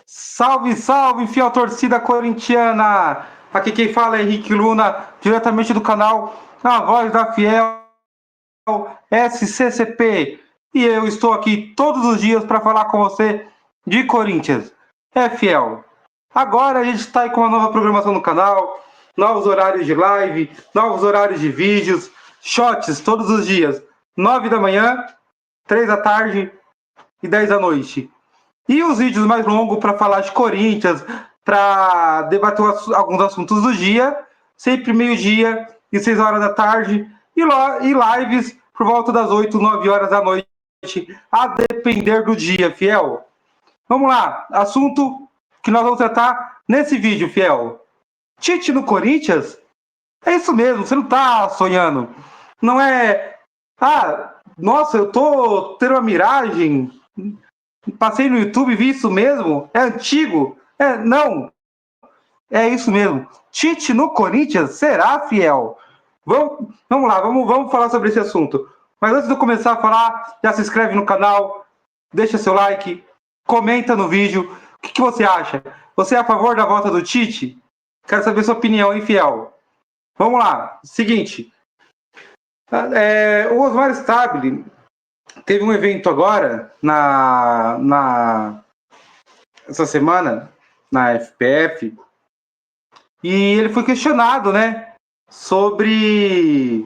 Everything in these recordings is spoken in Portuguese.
Salve, salve, fiel torcida corintiana! Aqui quem fala é Henrique Luna, diretamente do canal A Voz da Fiel SCCP. E eu estou aqui todos os dias para falar com você de Corinthians. É, fiel. Agora a gente está aí com uma nova programação no canal, novos horários de live, novos horários de vídeos, shots todos os dias, 9 da manhã, 3 da tarde e 10 da noite. E os vídeos mais longos para falar de Corinthians, para debater alguns assuntos do dia, sempre meio-dia e 6 horas da tarde, e lives por volta das 8, 9 horas da noite, a depender do dia, fiel. Vamos lá, assunto que nós vamos tratar nesse vídeo, fiel. Tite no Corinthians? É isso mesmo, você não tá sonhando. Não é. Ah, nossa, eu tô tendo uma miragem. Passei no YouTube e vi isso mesmo? É antigo? Não, é isso mesmo. Tite no Corinthians será fiel? Vamos lá, vamos falar sobre esse assunto. Mas antes de eu começar a falar, já se inscreve no canal, deixa seu like, comenta no vídeo. O que você acha? Você é a favor da volta do Tite? Quero saber sua opinião, hein, fiel? Vamos lá, seguinte. O Osmar Stabile teve um evento agora essa semana na FPF e ele foi questionado, né, sobre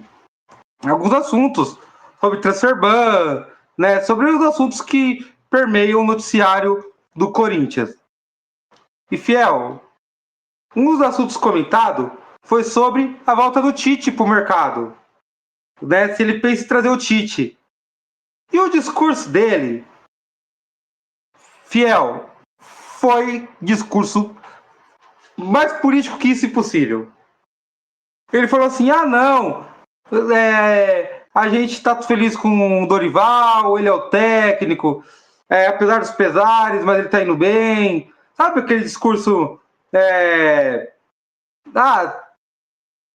alguns assuntos, sobre transfer ban, né, sobre os assuntos que permeiam o noticiário do Corinthians. E fiel, um dos assuntos comentados foi sobre a volta do Tite para o mercado, né, se ele pensa em trazer o Tite. E o discurso dele, fiel, foi discurso mais político que isso impossível. Ele falou assim: ah, não, a gente está feliz com o Dorival, ele é o técnico, apesar dos pesares, mas ele está indo bem. Sabe aquele discurso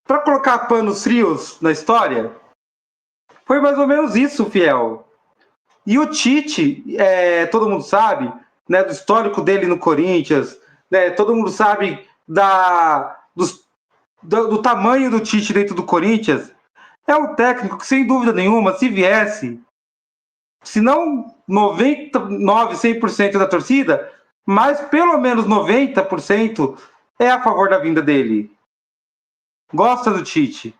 para colocar panos frios na história? Foi mais ou menos isso, fiel. E o Tite, todo mundo sabe, né, do histórico dele no Corinthians, né, todo mundo sabe do tamanho do Tite dentro do Corinthians. É um técnico que, sem dúvida nenhuma, se viesse, se não 99, 100% da torcida, mas pelo menos 90% é a favor da vinda dele. Gosta do Tite.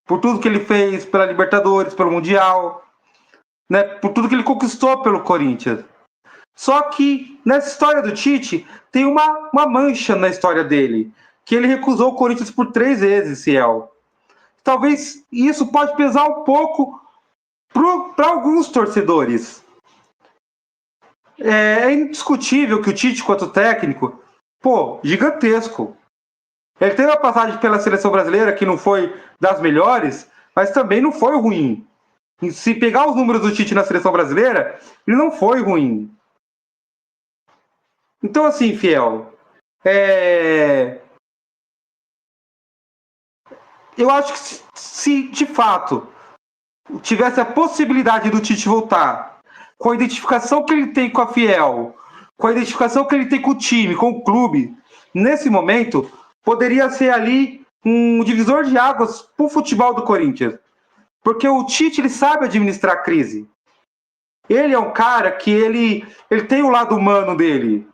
Por tudo que ele fez pela Libertadores, pelo Mundial, né, por tudo que ele conquistou pelo Corinthians. Só que nessa história do Tite tem uma mancha na história dele, que ele recusou o Corinthians por 3 vezes, Ciel. Talvez isso pode pesar um pouco para alguns torcedores. É indiscutível que o Tite, quanto técnico, gigantesco. Ele teve uma passagem pela seleção brasileira que não foi das melhores, mas também não foi ruim. E se pegar os números do Tite na seleção brasileira, ele não foi ruim. Então, assim, fiel, eu acho que se de fato tivesse a possibilidade do Tite voltar, com a identificação que ele tem com a Fiel, com a identificação que ele tem com o time, com o clube, nesse momento, poderia ser ali um divisor de águas para o futebol do Corinthians. Porque o Tite, ele sabe administrar a crise. Ele é um cara que ele tem o lado humano dele.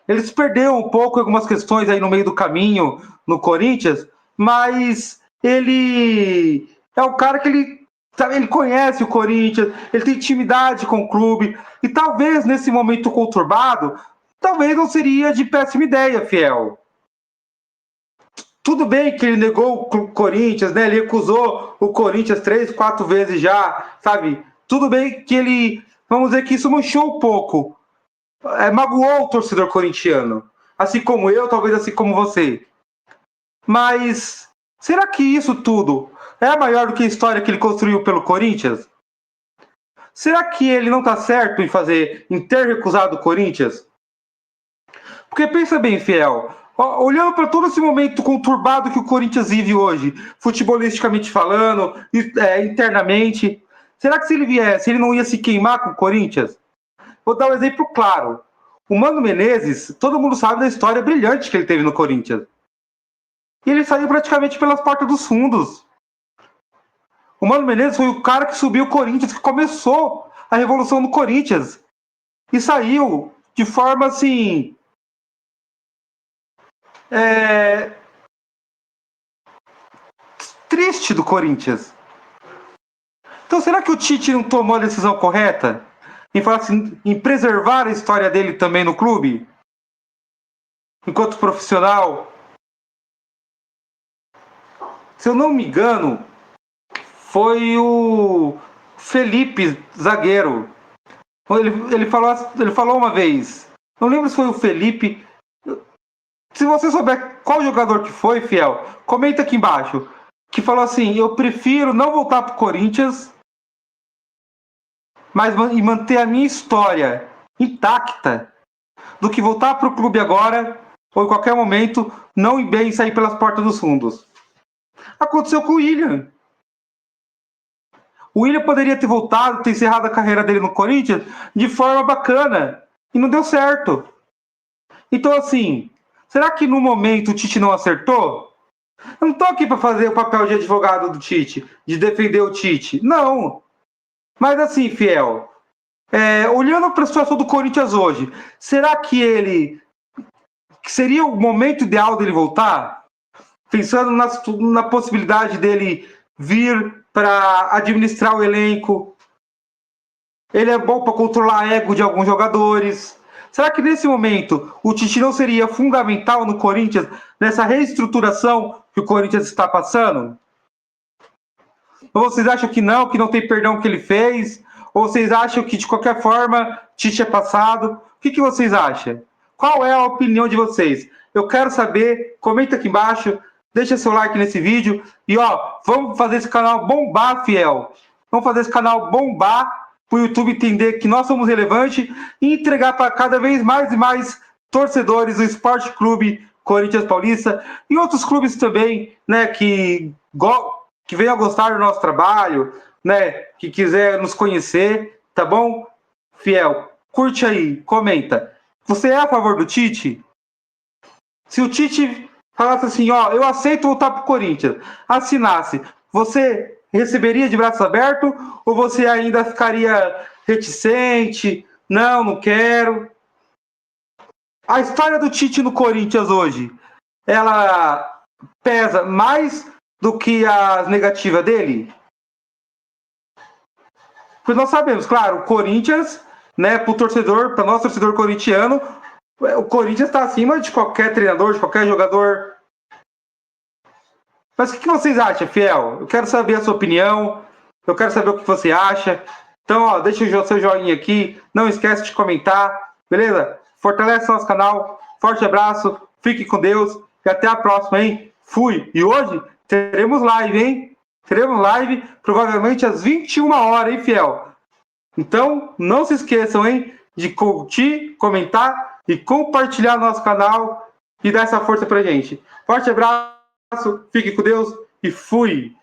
Ele se perdeu um pouco em algumas questões aí no meio do caminho no Corinthians, mas ele é um cara que ele conhece o Corinthians, ele tem intimidade com o clube, e talvez nesse momento conturbado, talvez não seria de péssima ideia, fiel. Tudo bem que ele negou o Corinthians, né? Ele recusou o Corinthians 3, 4 vezes já, sabe? Tudo bem que ele, vamos dizer que isso manchou um pouco, magoou o torcedor corintiano, assim como eu, talvez assim como você. Mas será que isso tudo é maior do que a história que ele construiu pelo Corinthians? Será que ele não está certo em ter recusado o Corinthians? Porque pensa bem, fiel, olhando para todo esse momento conturbado que o Corinthians vive hoje, futebolisticamente falando, internamente, será que se ele viesse, ele não ia se queimar com o Corinthians? Vou dar um exemplo claro. O Mano Menezes, todo mundo sabe da história brilhante que ele teve no Corinthians. E ele saiu praticamente pelas portas dos fundos. O Mano Menezes foi o cara que subiu o Corinthians, que começou a revolução no Corinthians. E saiu de forma assim... triste do Corinthians. Então será que o Tite não tomou a decisão correta? Em falar assim, em preservar a história dele também no clube? Enquanto profissional? Se eu não me engano, foi o Felipe, zagueiro. Ele falou uma vez. Não lembro se foi o Felipe. Se você souber qual jogador que foi, Fiel, comenta aqui embaixo. Que falou assim, eu prefiro não voltar pro Corinthians, mas e manter a minha história intacta, do que voltar pro clube agora, ou em qualquer momento, não ir bem e sair pelas portas dos fundos. Aconteceu com o William. O William poderia ter voltado, ter encerrado a carreira dele no Corinthians de forma bacana. E não deu certo. Então, assim, será que no momento o Tite não acertou? Eu não tô aqui para fazer o papel de advogado do Tite, de defender o Tite. Não. Mas assim, Fiel, olhando para a situação do Corinthians hoje, será que seria o momento ideal dele voltar? Pensando na possibilidade dele vir para administrar o elenco. Ele é bom para controlar o ego de alguns jogadores. Será que nesse momento o Tite não seria fundamental no Corinthians, nessa reestruturação que o Corinthians está passando? Ou vocês acham que não tem perdão que ele fez? Ou vocês acham que de qualquer forma Tite é passado? O que vocês acham? Qual é a opinião de vocês? Eu quero saber, comenta aqui embaixo, deixa seu like nesse vídeo e vamos fazer esse canal bombar, Fiel. Vamos fazer esse canal bombar para o YouTube entender que nós somos relevantes e entregar para cada vez mais e mais torcedores do Esporte Clube Corinthians Paulista e outros clubes também, né, que venham a gostar do nosso trabalho, né, que quiser nos conhecer, tá bom? Fiel, curte aí, comenta. Você é a favor do Tite? Se o Tite falasse assim, eu aceito voltar pro Corinthians, assinasse, você receberia de braços abertos ou você ainda ficaria reticente? Não quero. A história do Tite no Corinthians hoje, ela pesa mais do que as negativas dele? Porque nós sabemos, claro, o Corinthians, né, para nós torcedor corintiano, o Corinthians está acima de qualquer treinador, de qualquer jogador. Mas o que vocês acham, Fiel? Eu quero saber a sua opinião. Eu quero saber o que você acha. Então, deixa o seu joinha aqui. Não esquece de comentar. Beleza? Fortalece nosso canal. Forte abraço. Fique com Deus. E até a próxima, hein? Fui. E hoje teremos live, hein? Teremos live provavelmente às 21 horas, hein, Fiel? Então, não se esqueçam, hein? De curtir, comentar e compartilhar nosso canal e dar essa força pra gente. Forte abraço, fique com Deus e fui!